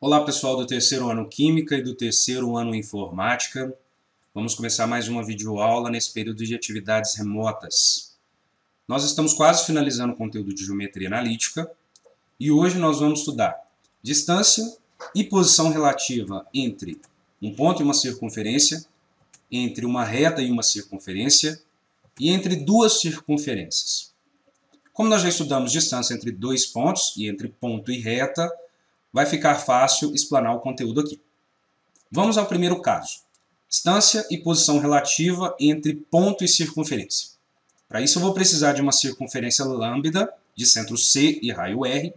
Olá pessoal do terceiro ano Química e do terceiro ano Informática. Vamos começar mais uma videoaula nesse período de atividades remotas. Nós estamos quase finalizando o conteúdo de Geometria Analítica e hoje nós vamos estudar distância e posição relativa entre um ponto e uma circunferência, entre uma reta e uma circunferência e entre duas circunferências. Como nós já estudamos distância entre dois pontos e entre ponto e reta, vai ficar fácil explanar o conteúdo aqui. Vamos ao primeiro caso. Distância e posição relativa entre ponto e circunferência. Para isso eu vou precisar de uma circunferência lambda de centro C e raio R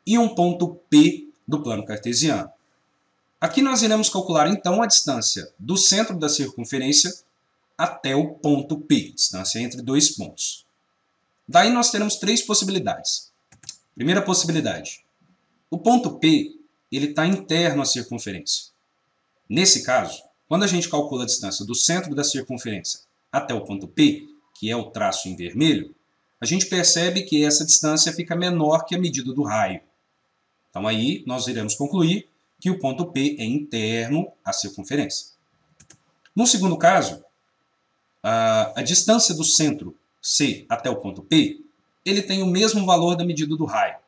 e um ponto P do plano cartesiano. Aqui nós iremos calcular então a distância do centro da circunferência até o ponto P, distância entre dois pontos. Daí nós teremos três possibilidades. Primeira possibilidade. O ponto P está interno à circunferência. Nesse caso, quando a gente calcula a distância do centro da circunferência até o ponto P, que é o traço em vermelho, a gente percebe que essa distância fica menor que a medida do raio. Então aí nós iremos concluir que o ponto P é interno à circunferência. No segundo caso, a distância do centro C até o ponto P, ele tem o mesmo valor da medida do raio.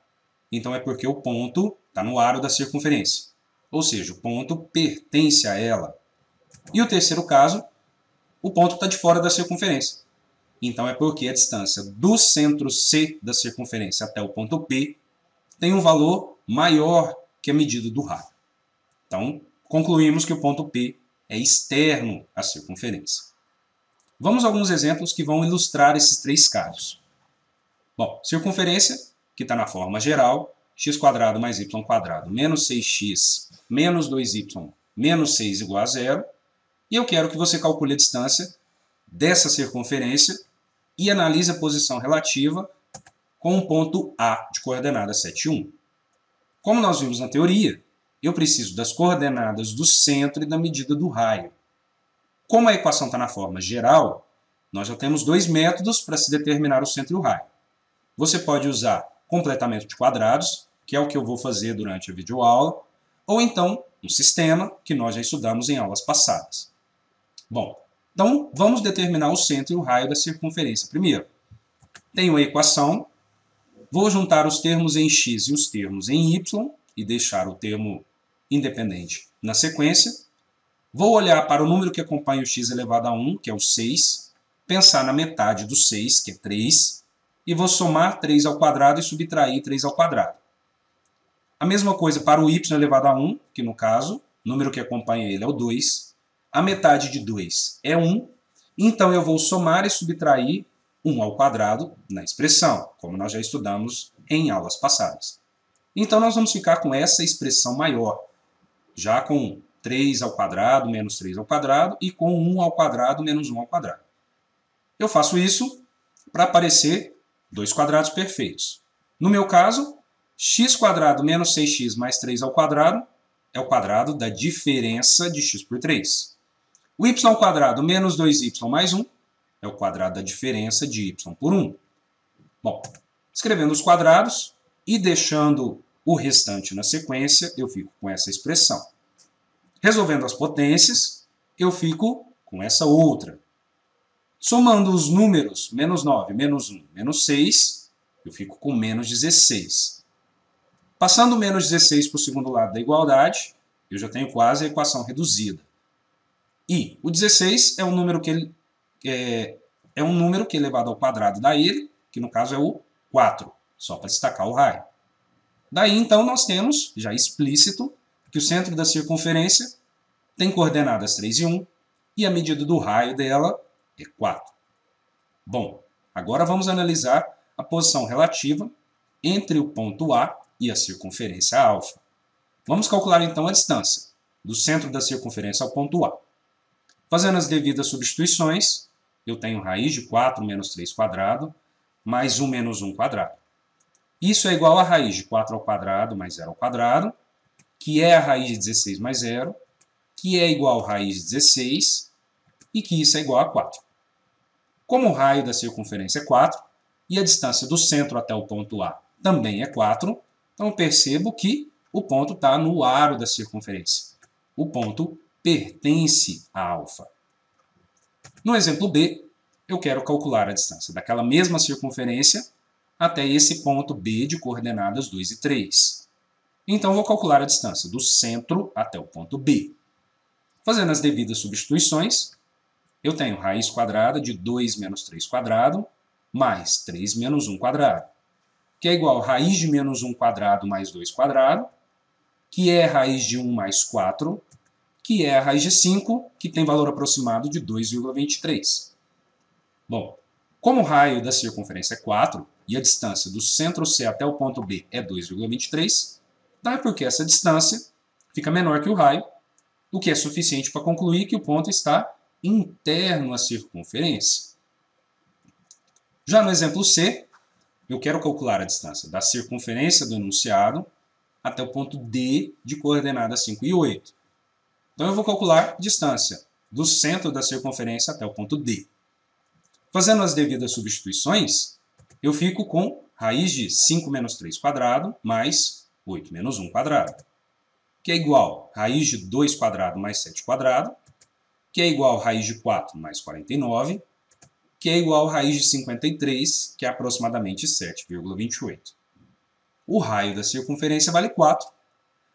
Então é porque o ponto está no aro da circunferência. Ou seja, o ponto pertence a ela. E o terceiro caso, o ponto está de fora da circunferência. Então é porque a distância do centro C da circunferência até o ponto P tem um valor maior que a medida do raio. Então, concluímos que o ponto P é externo à circunferência. Vamos a alguns exemplos que vão ilustrar esses três casos. Bom, circunferência, que está na forma geral, x² mais y² menos 6x menos 2y menos 6 igual a 0. E eu quero que você calcule a distância dessa circunferência e analise a posição relativa com um ponto A de coordenada 7, 1. Como nós vimos na teoria, eu preciso das coordenadas do centro e da medida do raio. Como a equação está na forma geral, nós já temos dois métodos para se determinar o centro e o raio. Você pode usar completamento de quadrados, que é o que eu vou fazer durante a videoaula, ou então um sistema que nós já estudamos em aulas passadas. Bom, então vamos determinar o centro e o raio da circunferência primeiro. Tenho a equação, vou juntar os termos em x e os termos em y e deixar o termo independente na sequência. Vou olhar para o número que acompanha o x elevado a 1, que é o 6, pensar na metade do 6, que é 3, e vou somar 3 ao quadrado e subtrair 3 ao quadrado. A mesma coisa para o y elevado a 1, que no caso, o número que acompanha ele é o 2. A metade de 2 é 1. Então eu vou somar e subtrair 1 ao quadrado na expressão, como nós já estudamos em aulas passadas. Então nós vamos ficar com essa expressão maior, já com 3 ao quadrado menos 3 ao quadrado e com 1 ao quadrado menos 1 ao quadrado. Eu faço isso para aparecer dois quadrados perfeitos. No meu caso, x² menos 6x mais 3 ao quadrado é o quadrado da diferença de x por 3. O y² menos 2y mais 1 é o quadrado da diferença de y por 1. Bom, escrevendo os quadrados e deixando o restante na sequência, eu fico com essa expressão. Resolvendo as potências, eu fico com essa outra. Somando os números menos 9, menos 1, menos 6, eu fico com menos 16. Passando o menos 16 para o segundo lado da igualdade, eu já tenho quase a equação reduzida. E o 16 é um número que elevado ao quadrado dá ele, que no caso é o 4, só para destacar o raio. Daí então nós temos, já explícito, que o centro da circunferência tem coordenadas 3 e 1, e a medida do raio dela é 4. Bom, agora vamos analisar a posição relativa entre o ponto A e a circunferência alfa. Vamos calcular então a distância do centro da circunferência ao ponto A. Fazendo as devidas substituições, eu tenho raiz de 4 menos 3² mais 1 menos 1². Isso é igual a raiz de 4 ao quadrado mais 0 ao quadrado, que é a raiz de 16 mais 0, que é igual a raiz de 16, e que isso é igual a 4. Como o raio da circunferência é 4, e a distância do centro até o ponto A também é 4, então eu percebo que o ponto está no aro da circunferência. O ponto pertence a alfa. No exemplo B, eu quero calcular a distância daquela mesma circunferência até esse ponto B de coordenadas 2 e 3. Então, vou calcular a distância do centro até o ponto B. Fazendo as devidas substituições, eu tenho raiz quadrada de 2 menos 3 quadrado mais 3 menos 1 quadrado, que é igual a raiz de menos 1 quadrado mais 2 quadrado, que é raiz de 1 mais 4, que é a raiz de 5, que tem valor aproximado de 2,23. Bom, como o raio da circunferência é 4 e a distância do centro C até o ponto B é 2,23, então é porque essa distância fica menor que o raio, o que é suficiente para concluir que o ponto está interno à circunferência. Já no exemplo C, eu quero calcular a distância da circunferência do enunciado até o ponto D de coordenadas 5 e 8. Então eu vou calcular a distância do centro da circunferência até o ponto D. Fazendo as devidas substituições, eu fico com raiz de 5 menos 3 quadrado mais 8 menos 1 quadrado, que é igual a raiz de 2 quadrado mais 7 quadrado, que é igual a raiz de 4 mais 49, que é igual a raiz de 53, que é aproximadamente 7,28. O raio da circunferência vale 4.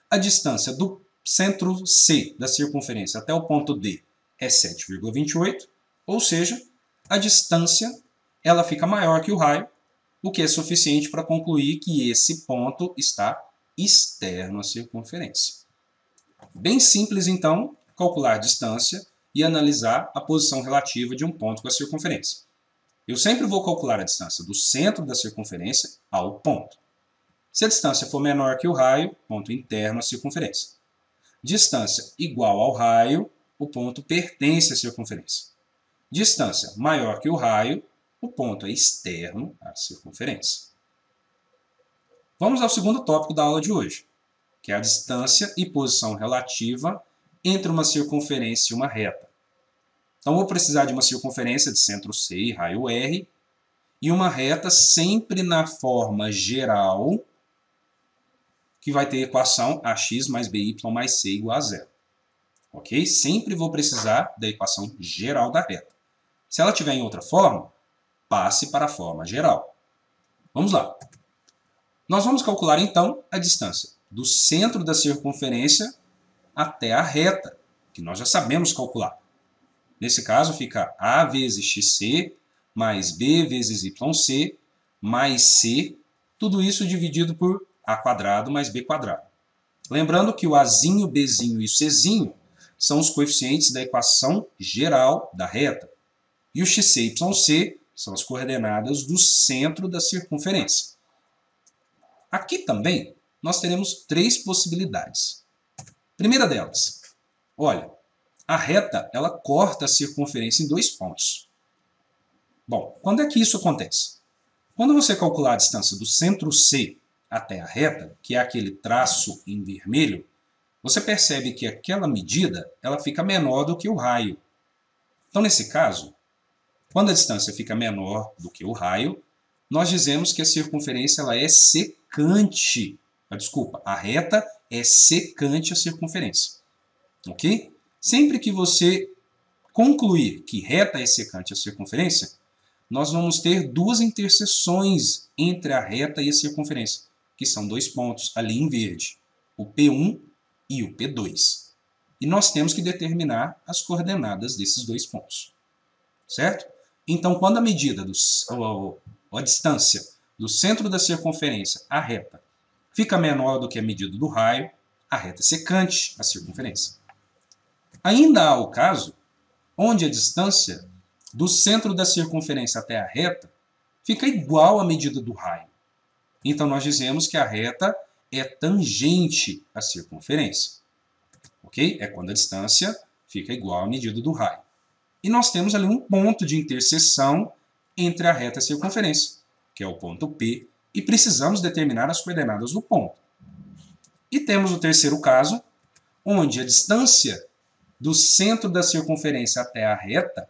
A distância do centro C da circunferência até o ponto D é 7,28, ou seja, a distância ela fica maior que o raio, o que é suficiente para concluir que esse ponto está externo à circunferência. Bem simples, então, calcular a distância e analisar a posição relativa de um ponto com a circunferência. Eu sempre vou calcular a distância do centro da circunferência ao ponto. Se a distância for menor que o raio, ponto interno à circunferência. Distância igual ao raio, o ponto pertence à circunferência. Distância maior que o raio, o ponto é externo à circunferência. Vamos ao segundo tópico da aula de hoje, que é a distância e posição relativa entre uma circunferência e uma reta. Então, vou precisar de uma circunferência de centro C e raio R, e uma reta sempre na forma geral, que vai ter a equação ax mais by mais c igual a zero. Ok? Sempre vou precisar da equação geral da reta. Se ela tiver em outra forma, passe para a forma geral. Vamos lá. Nós vamos calcular, então, a distância do centro da circunferência até a reta, que nós já sabemos calcular. Nesse caso, fica A vezes xc mais B vezes yc mais c, tudo isso dividido por A quadrado mais B quadrado. Lembrando que o Azinho, Bzinho e o Czinho são os coeficientes da equação geral da reta. E o xc e yc são as coordenadas do centro da circunferência. Aqui também nós teremos três possibilidades. Primeira delas, olha, a reta ela corta a circunferência em dois pontos. Bom, quando é que isso acontece? Quando você calcular a distância do centro C até a reta, que é aquele traço em vermelho, você percebe que aquela medida ela fica menor do que o raio. Então, nesse caso, quando a distância fica menor do que o raio, nós dizemos que a circunferência ela é secante. Desculpa, a reta é secante à circunferência. Ok? Sempre que você concluir que reta é secante à circunferência, nós vamos ter duas interseções entre a reta e a circunferência, que são dois pontos ali em verde, o P1 e o P2. E nós temos que determinar as coordenadas desses dois pontos. Certo? Então, quando a medida, a distância do centro da circunferência à reta fica menor do que a medida do raio, a reta é secante à circunferência. Ainda há o caso onde a distância do centro da circunferência até a reta fica igual à medida do raio. Então, nós dizemos que a reta é tangente à circunferência. Ok? É quando a distância fica igual à medida do raio. E nós temos ali um ponto de interseção entre a reta e a circunferência, que é o ponto P, e precisamos determinar as coordenadas do ponto. E temos o terceiro caso, onde a distância do centro da circunferência até a reta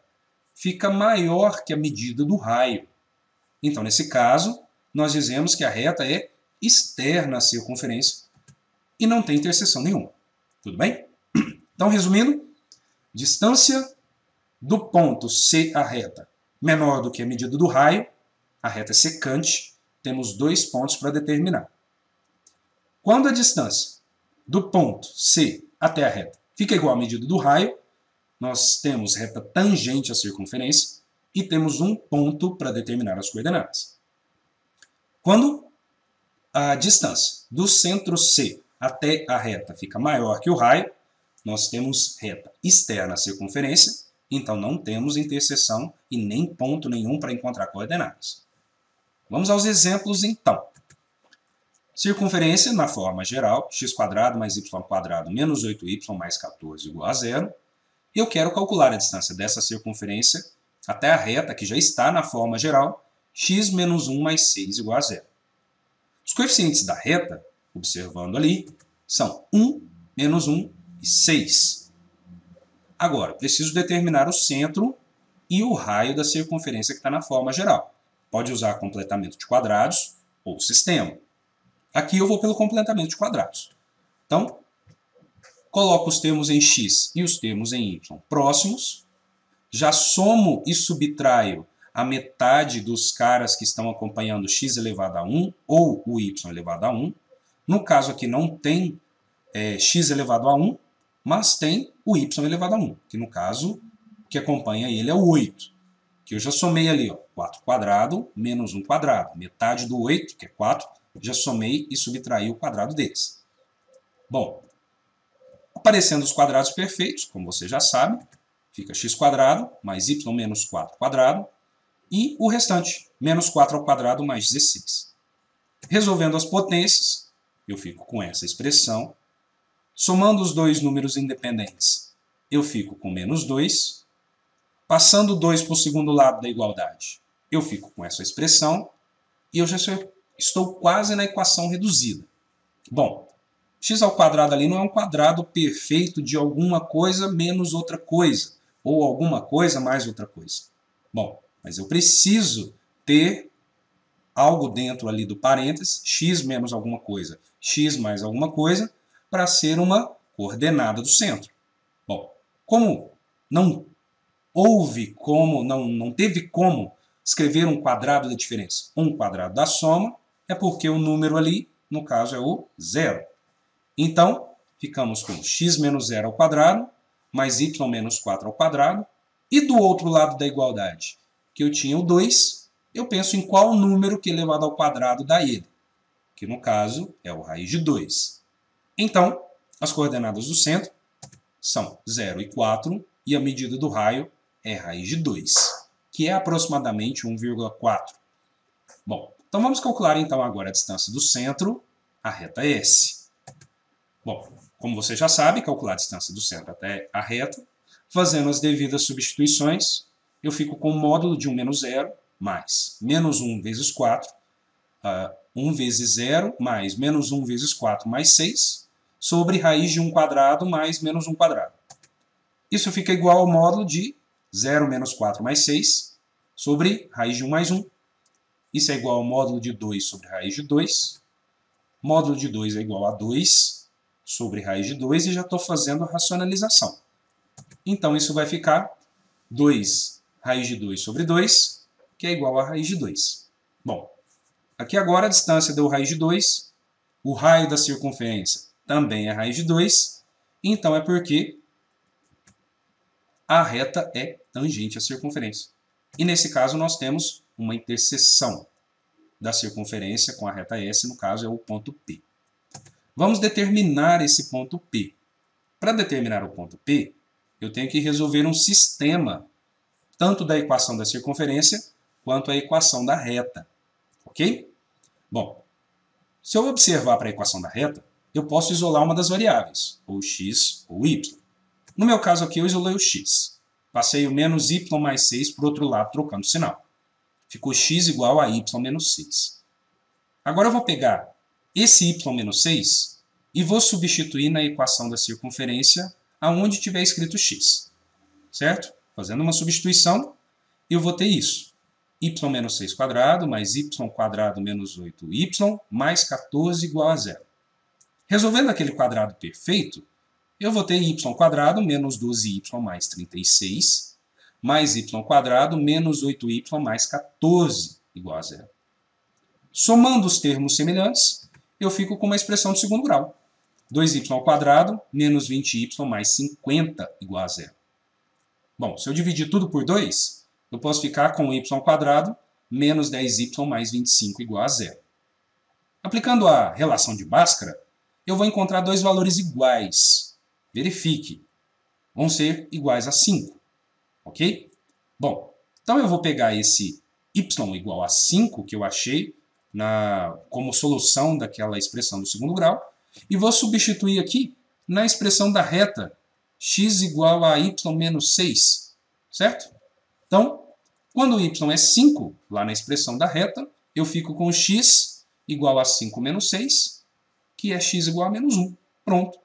fica maior que a medida do raio. Então, nesse caso, nós dizemos que a reta é externa à circunferência, e não tem interseção nenhuma. Tudo bem? Então, resumindo, distância do ponto C à reta menor do que a medida do raio, a reta é secante, temos 2 pontos para determinar. Quando a distância do ponto C até a reta fica igual à medida do raio, nós temos reta tangente à circunferência e temos um ponto para determinar as coordenadas. Quando a distância do centro C até a reta fica maior que o raio, nós temos reta externa à circunferência, então não temos interseção e nem ponto nenhum para encontrar coordenadas. Vamos aos exemplos então. Circunferência na forma geral, x² mais y² menos 8y mais 14 igual a 0. Eu quero calcular a distância dessa circunferência até a reta, que já está na forma geral, x menos 1 mais 6 igual a 0. Os coeficientes da reta, observando ali, são 1, menos 1 e 6. Agora, preciso determinar o centro e o raio da circunferência que está na forma geral. Pode usar completamento de quadrados ou sistema. Aqui eu vou pelo completamento de quadrados. Então, coloco os termos em x e os termos em y próximos. Já somo e subtraio a metade dos caras que estão acompanhando x elevado a 1 ou o y elevado a 1. No caso aqui não tem x elevado a 1, mas tem o y elevado a 1, que no caso que acompanha ele é o 8, que eu já somei ali, ó, 4² menos 1², metade do 8, que é 4, já somei e subtraí o quadrado deles. Bom, aparecendo os quadrados perfeitos, como você já sabe, fica x² mais y menos 4² e o restante, menos 4² mais 16. Resolvendo as potências, eu fico com essa expressão. Somando os dois números independentes, eu fico com menos 2. Passando 2 para o segundo lado da igualdade, eu fico com essa expressão e eu já estou quase na equação reduzida. Bom, x² ali não é um quadrado perfeito de alguma coisa menos outra coisa, ou alguma coisa mais outra coisa. Bom, mas eu preciso ter algo dentro ali do parênteses, x menos alguma coisa, x mais alguma coisa, para ser uma coordenada do centro. Bom, como não teve como escrever um quadrado da diferença, um quadrado da soma, é porque o número ali, no caso, é o 0. Então, ficamos com x menos 0 ao quadrado, mais y menos 4 ao quadrado, e do outro lado da igualdade, que eu tinha o 2, eu penso em qual número que elevado ao quadrado dá ele, que no caso é o raiz de 2. Então, as coordenadas do centro são 0 e 4, e a medida do raio é raiz de 2, que é aproximadamente 1,4. Bom, então vamos calcular então agora a distância do centro à reta S. Bom, como você já sabe, calcular a distância do centro até a reta, fazendo as devidas substituições, eu fico com o módulo de 1 menos 0, mais menos 1 vezes 4, 1 vezes 0, mais menos 1 vezes 4, mais 6, sobre raiz de 1² mais menos 1². Isso fica igual ao módulo de 0 menos 4 mais 6, sobre raiz de 1 mais 1. Isso é igual ao módulo de 2 sobre raiz de 2. Módulo de 2 é igual a 2 sobre raiz de 2 e já estou fazendo a racionalização. Então isso vai ficar 2 raiz de 2 sobre 2, que é igual a raiz de 2. Bom, aqui agora a distância deu raiz de 2, o raio da circunferência também é raiz de 2, então é porque a reta é tangente à circunferência. E nesse caso nós temos uma interseção da circunferência com a reta S, no caso é o ponto P. Vamos determinar esse ponto P. Para determinar o ponto P, eu tenho que resolver um sistema, tanto da equação da circunferência, quanto a equação da reta. Ok? Bom, se eu observar para a equação da reta, eu posso isolar uma das variáveis, ou x ou y. No meu caso aqui, eu isolei o x. Passei o menos y mais 6 para o outro lado, trocando o sinal. Ficou x igual a y menos 6. Agora eu vou pegar esse y menos 6 e vou substituir na equação da circunferência aonde tiver escrito x. Certo? Fazendo uma substituição, eu vou ter isso. Y menos 6² mais y² menos 8y mais 14 igual a 0. Resolvendo aquele quadrado perfeito, eu vou ter y² menos 12y mais 36, mais y² menos 8y mais 14 igual a zero. Somando os termos semelhantes, eu fico com uma expressão de segundo grau. 2y² menos 20y mais 50 igual a zero. Bom, se eu dividir tudo por 2, eu posso ficar com y² menos 10y mais 25 igual a zero. Aplicando a relação de Bhaskara, eu vou encontrar dois valores iguais. Verifique. Vão ser iguais a 5. Ok? Bom, então eu vou pegar esse y igual a 5 que eu achei como solução daquela expressão do segundo grau e vou substituir aqui na expressão da reta x igual a y menos 6. Certo? Então, quando y é 5, lá na expressão da reta, eu fico com x igual a 5 menos 6, que é x igual a menos 1. Pronto.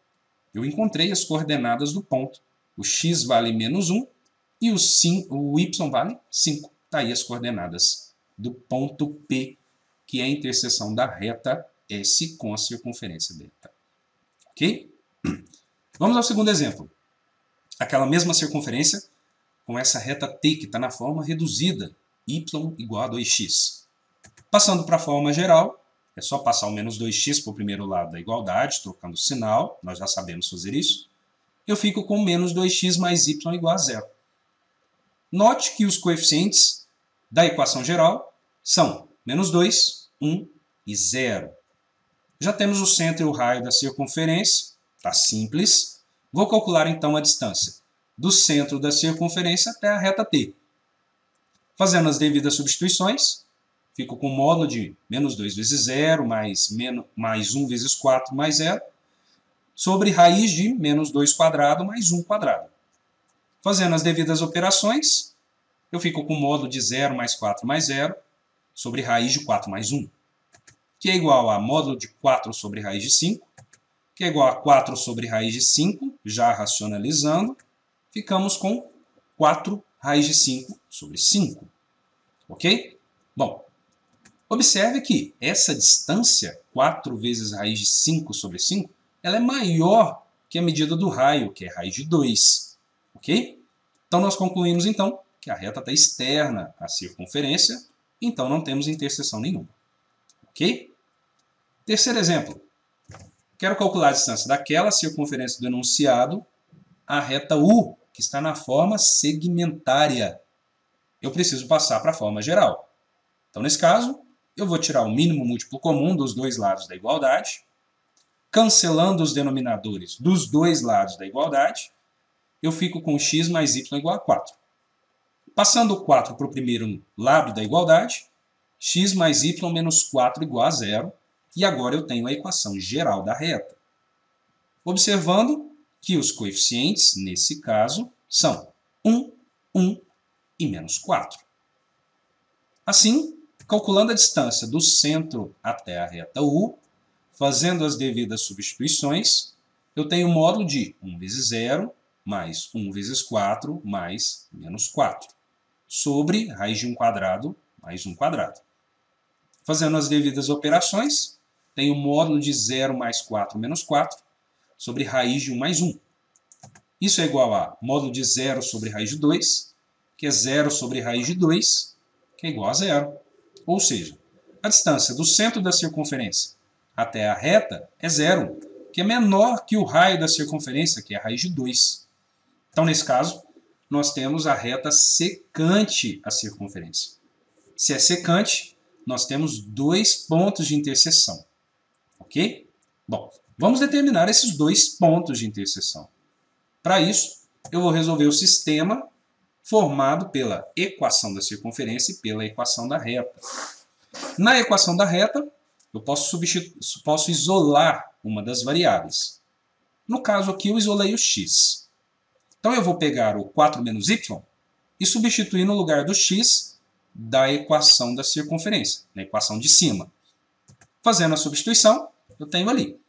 Eu encontrei as coordenadas do ponto. O x vale menos 1 e o y vale 5. Está aí as coordenadas do ponto P, que é a interseção da reta S com a circunferência beta. Ok? Vamos ao segundo exemplo. Aquela mesma circunferência com essa reta T que está na forma reduzida, y igual a 2x. Passando para a forma geral, é só passar o menos 2x para o primeiro lado da igualdade, trocando o sinal, nós já sabemos fazer isso. Eu fico com menos 2x mais y igual a zero. Note que os coeficientes da equação geral são menos 2, 1 e 0. Já temos o centro e o raio da circunferência, está simples. Vou calcular então a distância do centro da circunferência até a reta T. Fazendo as devidas substituições, fico com o módulo de menos 2 vezes 0, mais 1 vezes 4 mais 0, sobre raiz de menos 2² mais 1². Fazendo as devidas operações, eu fico com o módulo de 0 mais 4 mais 0, sobre raiz de 4 mais 1, que é igual a módulo de 4 sobre raiz de 5, que é igual a 4 sobre raiz de 5, já racionalizando, ficamos com 4 raiz de 5 sobre 5. Ok? Bom, observe que essa distância, 4 vezes raiz de 5 sobre 5, ela é maior que a medida do raio, que é raiz de 2. Ok? Então, nós concluímos, então, que a reta está externa à circunferência, então não temos interseção nenhuma. Ok? Terceiro exemplo. Quero calcular a distância daquela circunferência do enunciado à reta U, que está na forma segmentária. Eu preciso passar para a forma geral. Então, nesse caso, eu vou tirar o mínimo múltiplo comum dos dois lados da igualdade, cancelando os denominadores dos dois lados da igualdade, eu fico com x mais y igual a 4. Passando o 4 para o primeiro lado da igualdade, x mais y menos 4 igual a 0, e agora eu tenho a equação geral da reta. Observando que os coeficientes, nesse caso, são 1, 1 e menos 4. Assim, calculando a distância do centro até a reta U, fazendo as devidas substituições, eu tenho o módulo de 1 vezes 0 mais 1 vezes 4 mais menos 4, sobre raiz de 1² mais 1². Fazendo as devidas operações, tenho o módulo de 0 mais 4 menos 4, sobre raiz de 1 mais 1. Isso é igual a módulo de 0 sobre raiz de 2, que é 0 sobre raiz de 2, que é igual a 0. Ou seja, a distância do centro da circunferência até a reta é 0, que é menor que o raio da circunferência, que é a raiz de 2. Então, nesse caso, nós temos a reta secante à circunferência. Se é secante, nós temos dois pontos de interseção. Ok? Bom, vamos determinar esses dois pontos de interseção. Para isso, eu vou resolver o sistema formado pela equação da circunferência e pela equação da reta. Na equação da reta, eu posso isolar uma das variáveis. No caso aqui, eu isolei o x. Então, eu vou pegar o 4 menos y e substituir no lugar do x da equação da circunferência, na equação de cima. Fazendo a substituição, eu tenho ali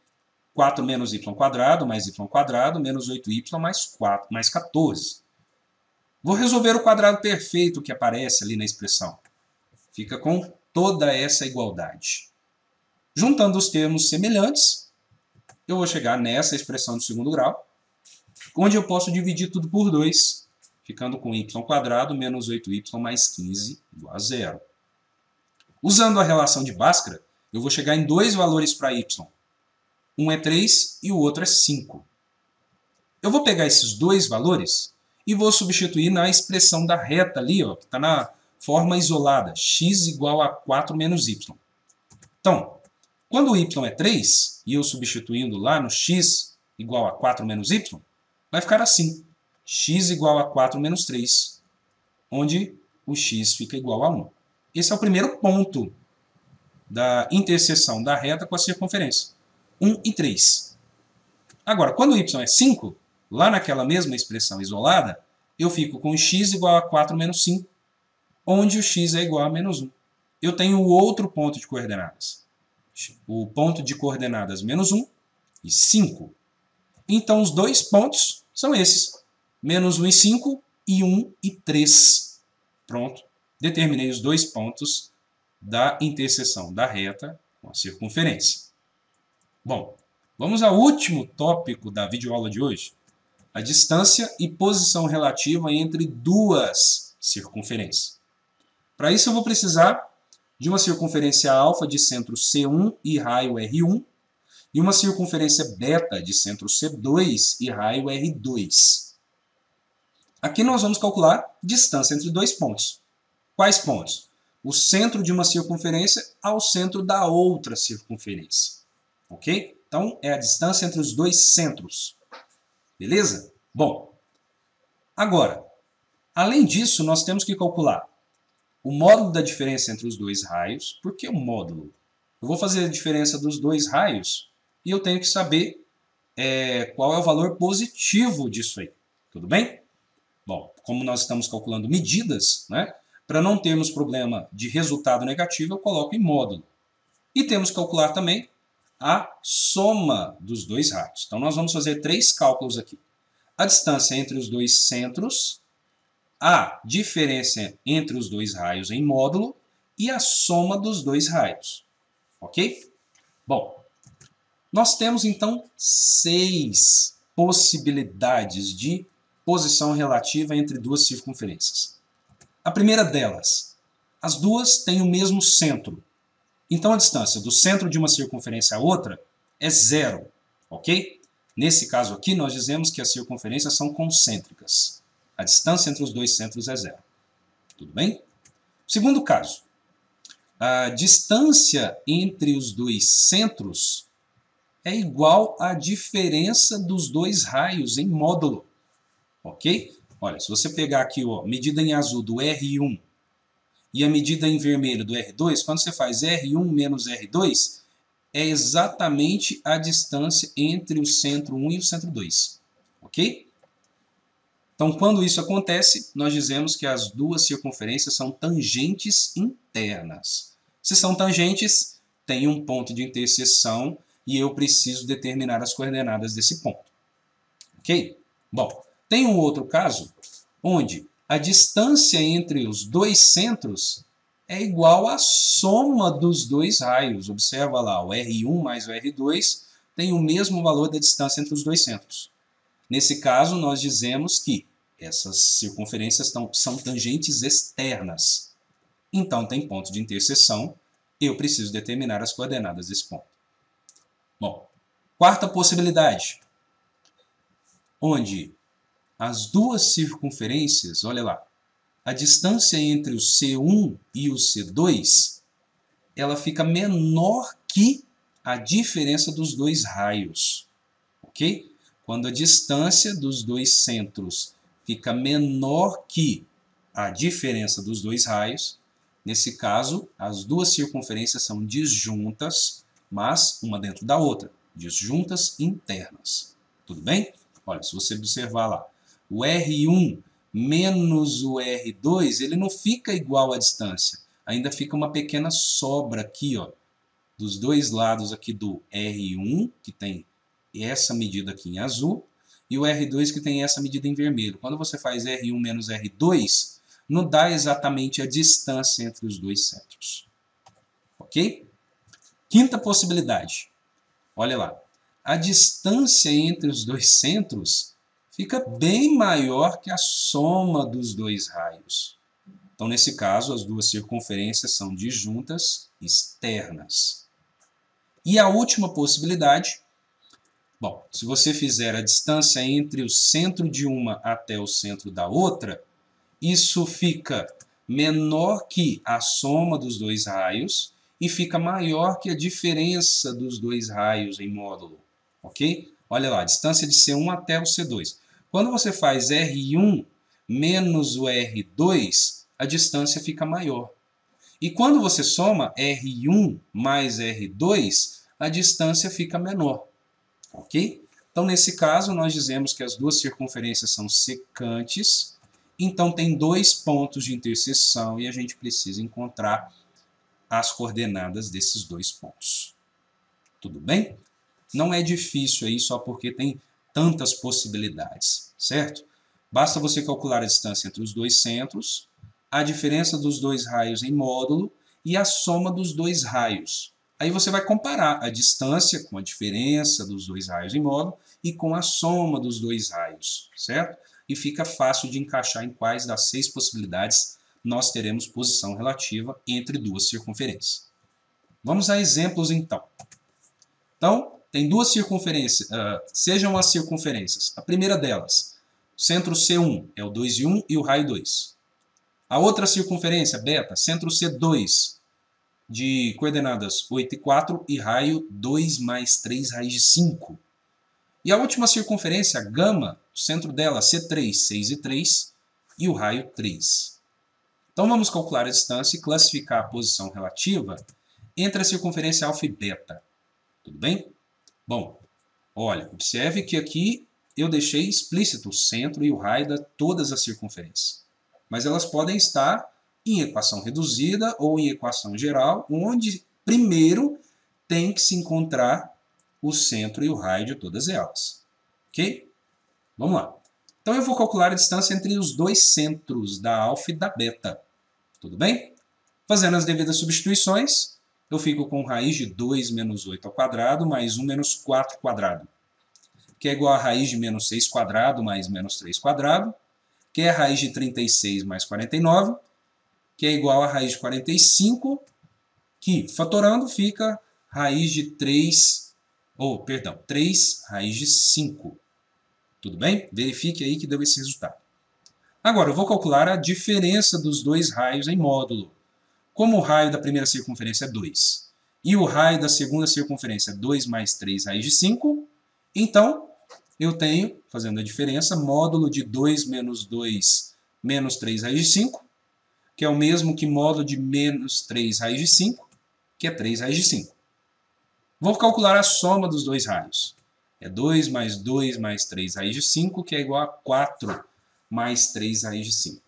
4 menos y² mais y² menos 8y mais 14. Vou resolver o quadrado perfeito que aparece ali na expressão. Fica com toda essa igualdade. Juntando os termos semelhantes, eu vou chegar nessa expressão de segundo grau, onde eu posso dividir tudo por 2, ficando com y² menos 8y mais 15 igual a 0. Usando a relação de Bhaskara, eu vou chegar em dois valores para y. Um é 3 e o outro é 5. Eu vou pegar esses dois valores e vou substituir na expressão da reta ali, ó, que está na forma isolada, x igual a 4 menos y. Então, quando o y é 3, e eu substituindo lá no x igual a 4 menos y, vai ficar assim, x igual a 4 menos 3, onde o x fica igual a 1. Esse é o primeiro ponto da interseção da reta com a circunferência, 1 e 3. Agora, quando o y é 5, lá naquela mesma expressão isolada, eu fico com x igual a 4 menos 5, onde o x é igual a menos 1. Eu tenho outro ponto de coordenadas. O ponto de coordenadas menos 1 e 5. Então, os dois pontos são esses. Menos 1 e 5 e 1 e 3. Pronto. Determinei os dois pontos da interseção da reta com a circunferência. Bom, vamos ao último tópico da videoaula de hoje. A distância e posição relativa entre duas circunferências. Para isso eu vou precisar de uma circunferência alfa de centro C1 e raio R1 e uma circunferência beta de centro C2 e raio R2. Aqui nós vamos calcular distância entre dois pontos. Quais pontos? O centro de uma circunferência ao centro da outra circunferência. Ok? Então, é a distância entre os dois centros. Beleza? Bom, agora, além disso, nós temos que calcular o módulo da diferença entre os dois raios. Por que o módulo? Eu vou fazer a diferença dos dois raios e eu tenho que saber qual é o valor positivo disso aí. Tudo bem? Bom, como nós estamos calculando medidas, né, para não termos problema de resultado negativo, eu coloco em módulo. E temos que calcular também a soma dos dois raios. Então, nós vamos fazer três cálculos aqui. A distância entre os dois centros, a diferença entre os dois raios em módulo e a soma dos dois raios. Ok? Bom, nós temos, então, 6 possibilidades de posição relativa entre duas circunferências. A primeira delas, as duas têm o mesmo centro. Então, a distância do centro de uma circunferência à outra é 0, ok? Nesse caso aqui, nós dizemos que as circunferências são concêntricas. A distância entre os dois centros é 0. Tudo bem? Segundo caso, a distância entre os dois centros é igual à diferença dos dois raios em módulo, ok? Olha, se você pegar aqui a medida em azul do R1 e a medida em vermelho do R2, quando você faz R1 menos R2, é exatamente a distância entre o centro 1 e o centro 2. Ok? Então, quando isso acontece, nós dizemos que as duas circunferências são tangentes internas. Se são tangentes, tem um ponto de interseção e eu preciso determinar as coordenadas desse ponto. Ok? Bom, tem um outro caso onde a distância entre os dois centros é igual à soma dos dois raios. Observa lá, o R1 mais o R2 tem o mesmo valor da distância entre os dois centros. Nesse caso, nós dizemos que essas circunferências são tangentes externas. Então, tem ponto de interseção, eu preciso determinar as coordenadas desse ponto. Bom, quarta possibilidade, onde as duas circunferências, olha lá, a distância entre o C1 e o C2, ela fica menor que a diferença dos dois raios, ok? Quando a distância dos dois centros fica menor que a diferença dos dois raios, nesse caso, as duas circunferências são disjuntas, mas uma dentro da outra, disjuntas internas. Tudo bem? Olha, se você observar lá, o R1 menos o R2, ele não fica igual à distância. Ainda fica uma pequena sobra aqui, ó, dos dois lados aqui do R1, que tem essa medida aqui em azul, e o R2 que tem essa medida em vermelho. Quando você faz R1 menos R2, não dá exatamente a distância entre os dois centros. Ok? Quinta possibilidade. Olha lá. a distância entre os dois centros fica bem maior que a soma dos dois raios. Então, nesse caso, as duas circunferências são disjuntas externas. E a última possibilidade, bom, se você fizer a distância entre o centro de uma até o centro da outra, isso fica menor que a soma dos dois raios e fica maior que a diferença dos dois raios em módulo. Ok? Olha lá, a distância de C1 até o C2. Quando você faz R1 menos o R2, a distância fica maior. E quando você soma R1 mais R2, a distância fica menor. Ok? Então, nesse caso, nós dizemos que as duas circunferências são secantes, então tem dois pontos de interseção e a gente precisa encontrar as coordenadas desses dois pontos. Tudo bem? Não é difícil aí só porque tem tantas possibilidades, certo? Basta você calcular a distância entre os dois centros, a diferença dos dois raios em módulo e a soma dos dois raios. Aí você vai comparar a distância com a diferença dos dois raios em módulo e com a soma dos dois raios, certo? E fica fácil de encaixar em quais das 6 possibilidades nós teremos posição relativa entre duas circunferências. Vamos a exemplos então. Então, tem duas circunferências, sejam as circunferências. A primeira delas, centro C1 é o 2 e 1 e o raio 2. A outra circunferência, beta, centro C2, de coordenadas 8 e 4 e raio 2 mais 3 raiz de 5. E a última circunferência, gama, o centro dela, C3, 6 e 3 e o raio 3. Então vamos calcular a distância e classificar a posição relativa entre a circunferência alfa e beta. Tudo bem? Bom, olha, observe que aqui eu deixei explícito o centro e o raio de todas as circunferências. Mas elas podem estar em equação reduzida ou em equação geral, onde primeiro tem que se encontrar o centro e o raio de todas elas. Ok? Vamos lá. Então eu vou calcular a distância entre os dois centros, da alfa e da beta. Tudo bem? Fazendo as devidas substituições, eu fico com raiz de 2 menos 8 ao quadrado mais 1 menos 4 quadrado, que é igual a raiz de menos 6 quadrado mais menos 3 quadrado, que é a raiz de 36 mais 49, que é igual a raiz de 45, que, fatorando, fica raiz de 3 raiz de 5. Tudo bem? Verifique aí que deu esse resultado. Agora, eu vou calcular a diferença dos dois raios em módulo. Como o raio da primeira circunferência é 2 e o raio da segunda circunferência é 2 mais 3 raiz de 5, então eu tenho, fazendo a diferença, módulo de 2 menos 2 menos 3 raiz de 5, que é o mesmo que módulo de menos 3 raiz de 5, que é 3 raiz de 5. Vou calcular a soma dos dois raios. É 2 mais 3 raiz de 5, que é igual a 4 mais 3 raiz de 5.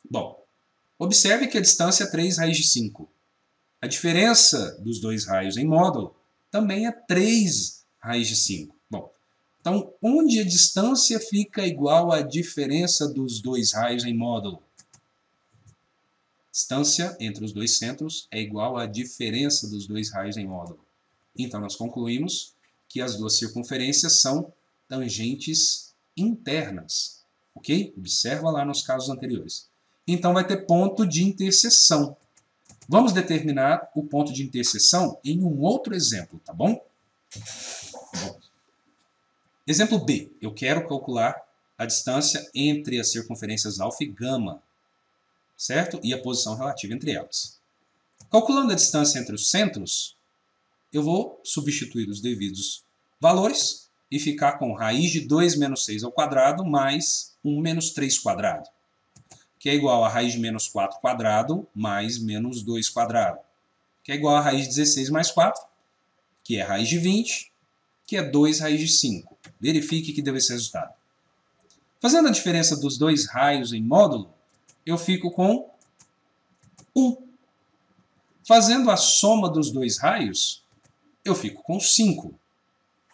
Bom, observe que a distância é 3 raiz de 5. A diferença dos dois raios em módulo também é 3 raiz de 5. Bom, então, onde a distância fica igual à diferença dos dois raios em módulo? Distância entre os dois centros é igual à diferença dos dois raios em módulo. Então, nós concluímos que as duas circunferências são tangentes internas. Ok? Observa lá nos casos anteriores. Então, vai ter ponto de interseção. Vamos determinar o ponto de interseção em um outro exemplo, tá bom? Bom. Exemplo B. Eu quero calcular a distância entre as circunferências alfa e gama, certo? E a posição relativa entre elas. Calculando a distância entre os centros, eu vou substituir os devidos valores e ficar com raiz de 2 menos 6 ao quadrado mais 1 menos 3 quadrado, que é igual a raiz de menos 4 quadrado mais menos 2 quadrado, que é igual a raiz de 16 mais 4, que é raiz de 20, que é 2 raiz de 5. Verifique que deu esse resultado. Fazendo a diferença dos dois raios em módulo, eu fico com 1. Fazendo a soma dos dois raios, eu fico com 5.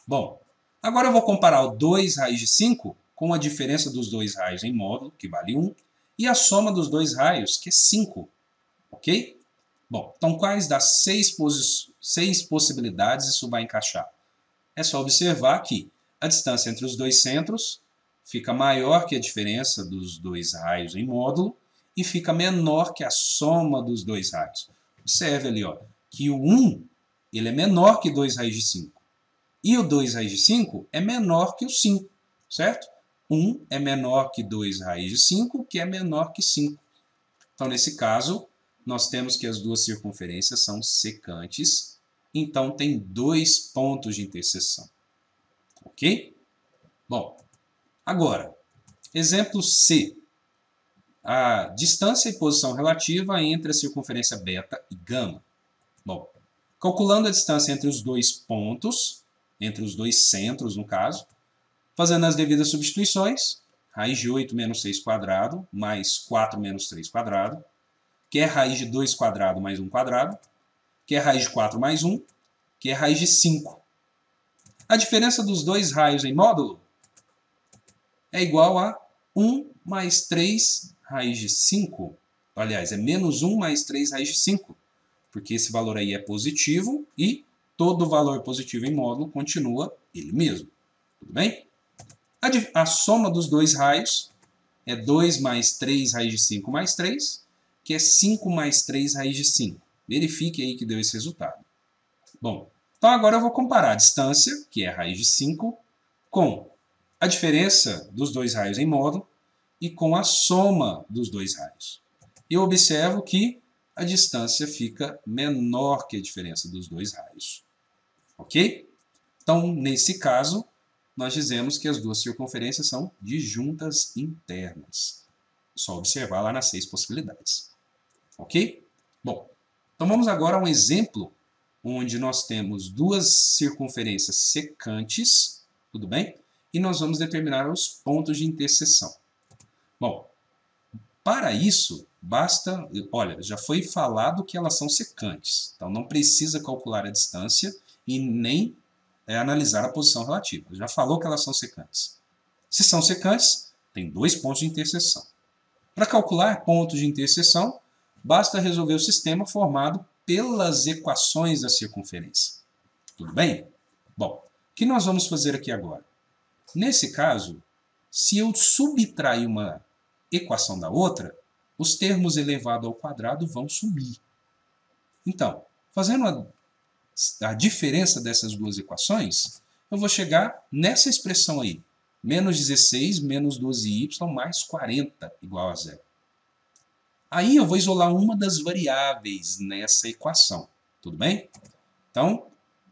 Bom, agora eu vou comparar o 2 raiz de 5 com a diferença dos dois raios em módulo, que vale 1, e a soma dos dois raios, que é 5. Ok? Bom, então quais das 6 possibilidades isso vai encaixar? É só observar que a distância entre os dois centros fica maior que a diferença dos dois raios em módulo e fica menor que a soma dos dois raios. Observe ali, ó, que o 1 ele é menor que 2 raios de 5. E o 2 raios de 5 é menor que o 5, certo? 1 é menor que 2 raios de 5, que é menor que 5. Então, nesse caso, nós temos que as duas circunferências são secantes, então tem dois pontos de interseção. Ok? Bom, agora, exemplo C. A distância e posição relativa entre a circunferência beta e gama. Bom, calculando a distância entre os dois pontos, entre os dois centros, no caso, fazendo as devidas substituições, raiz de 8 menos 6 quadrado, mais 4 menos 3 quadrado, que é raiz de 2 quadrado mais 1 quadrado, que é raiz de 4 mais 1, que é raiz de 5. A diferença dos dois raios em módulo é igual a 1 mais 3 raiz de 5. Aliás, é menos 1 mais 3 raiz de 5, porque esse valor aí é positivo e todo valor positivo em módulo continua ele mesmo. Tudo bem? A soma dos dois raios é 2 mais 3 raiz de 5 mais 3, que é 5 mais 3 raiz de 5. Verifique aí que deu esse resultado. Bom, então agora eu vou comparar a distância, que é a raiz de 5, com a diferença dos dois raios em módulo e com a soma dos dois raios. Eu observo que a distância fica menor que a diferença dos dois raios. Ok? Então, nesse caso, nós dizemos que as duas circunferências são disjuntas internas. Só observar lá nas 6 possibilidades. Ok? Bom, então vamos agora a um exemplo onde nós temos duas circunferências secantes, tudo bem? E nós vamos determinar os pontos de interseção. Bom, para isso, basta... Olha, já foi falado que elas são secantes, então não precisa calcular a distância e nem analisar a posição relativa. Já falou que elas são secantes. Se são secantes, tem dois pontos de interseção. Para calcular pontos de interseção, basta resolver o sistema formado pelas equações da circunferência. Tudo bem? Bom, o que nós vamos fazer aqui agora? Nesse caso, se eu subtrair uma equação da outra, os termos elevado ao quadrado vão sumir. Então, fazendo a diferença dessas duas equações, eu vou chegar nessa expressão aí. Menos 16 menos 12y mais 40 igual a 0. Aí eu vou isolar uma das variáveis nessa equação. Tudo bem? Então,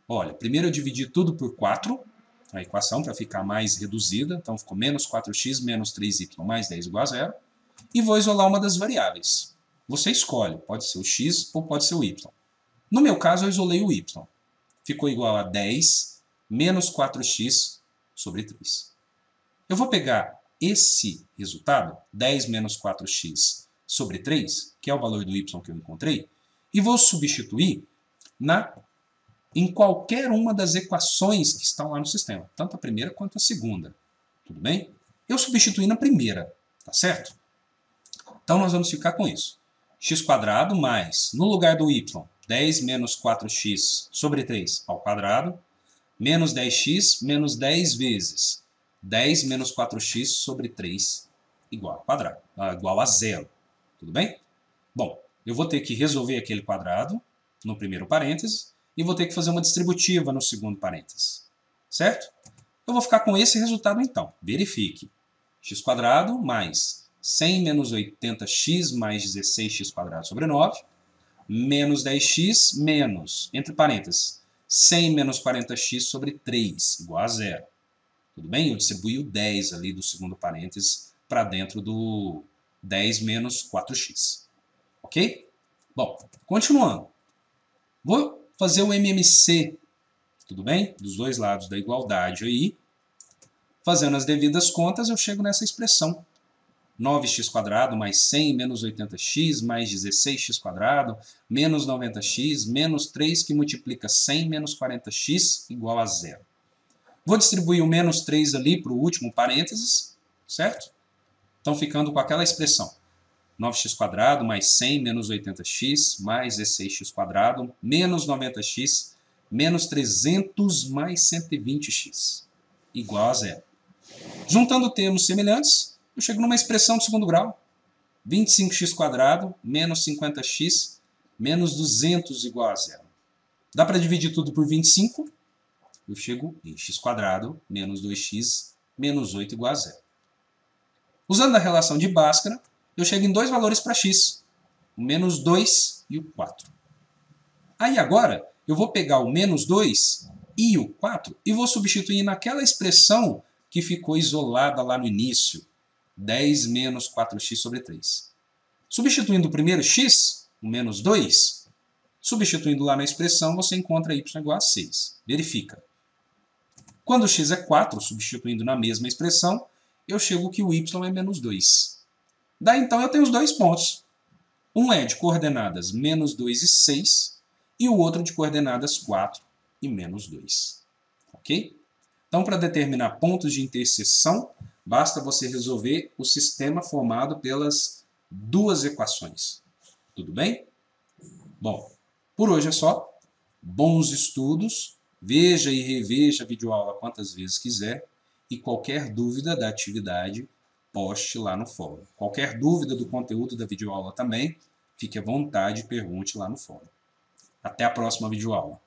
olha, primeiro eu dividi tudo por 4, a equação, para ficar mais reduzida. Então, ficou menos 4x menos 3y mais 10 igual a 0. E vou isolar uma das variáveis. Você escolhe, pode ser o x ou pode ser o y. No meu caso, eu isolei o y. Ficou igual a 10 menos 4x sobre 3. Eu vou pegar esse resultado, 10 menos 4x sobre 3, que é o valor do y que eu encontrei, e vou substituir em qualquer uma das equações que estão lá no sistema, tanto a primeira quanto a segunda. Tudo bem? Eu substituí na primeira, tá certo? Então nós vamos ficar com isso. x² mais, no lugar do y, 10 menos 4x sobre 3 ao quadrado, menos 10x menos 10 vezes 10 menos 4x sobre 3 igual ao quadrado, igual a 0. Tudo bem? Bom, eu vou ter que resolver aquele quadrado no primeiro parêntese e vou ter que fazer uma distributiva no segundo parêntese. Certo? Eu vou ficar com esse resultado então. Verifique. x² mais 100 menos 80x mais 16x² sobre 9, menos 10x menos, entre parênteses, 100 menos 40x sobre 3, igual a 0. Tudo bem? Eu distribuí o 10 ali do segundo parênteses para dentro do 10 menos 4x. Ok? Bom, continuando. Vou fazer o MMC, tudo bem? Dos dois lados da igualdade aí. Fazendo as devidas contas, eu chego nessa expressão. 9x² mais 100 menos 80x mais 16x² menos 90x menos 3 que multiplica 100 menos 40x igual a 0. Vou distribuir o menos 3 ali para o último parênteses, certo? Então, ficando com aquela expressão. 9x² mais 100 menos 80x mais 16x² menos 90x menos 300 mais 120x, igual a zero. Juntando termos semelhantes, eu chego numa expressão de segundo grau. 25x² menos 50x menos 200 igual a zero. Dá para dividir tudo por 25? Eu chego em x² menos 2x menos 8 igual a zero. Usando a relação de Bhaskara, eu chego em dois valores para x, o menos 2 e o 4. Aí agora, eu vou pegar o menos 2 e o 4 e vou substituir naquela expressão que ficou isolada lá no início, 10 menos 4x sobre 3. Substituindo o primeiro x, o menos 2, substituindo lá na expressão, você encontra y igual a 6. Verifica. Quando x é 4, substituindo na mesma expressão, eu chego que o y é menos 2. Daí então eu tenho os dois pontos. Um é de coordenadas menos 2 e 6, e o outro de coordenadas 4 e menos 2. Ok? Então, para determinar pontos de interseção, basta você resolver o sistema formado pelas duas equações. Tudo bem? Bom, por hoje é só. Bons estudos. Veja e reveja a videoaula quantas vezes quiser. E qualquer dúvida da atividade, poste lá no fórum. Qualquer dúvida do conteúdo da videoaula também, fique à vontade e pergunte lá no fórum. Até a próxima videoaula.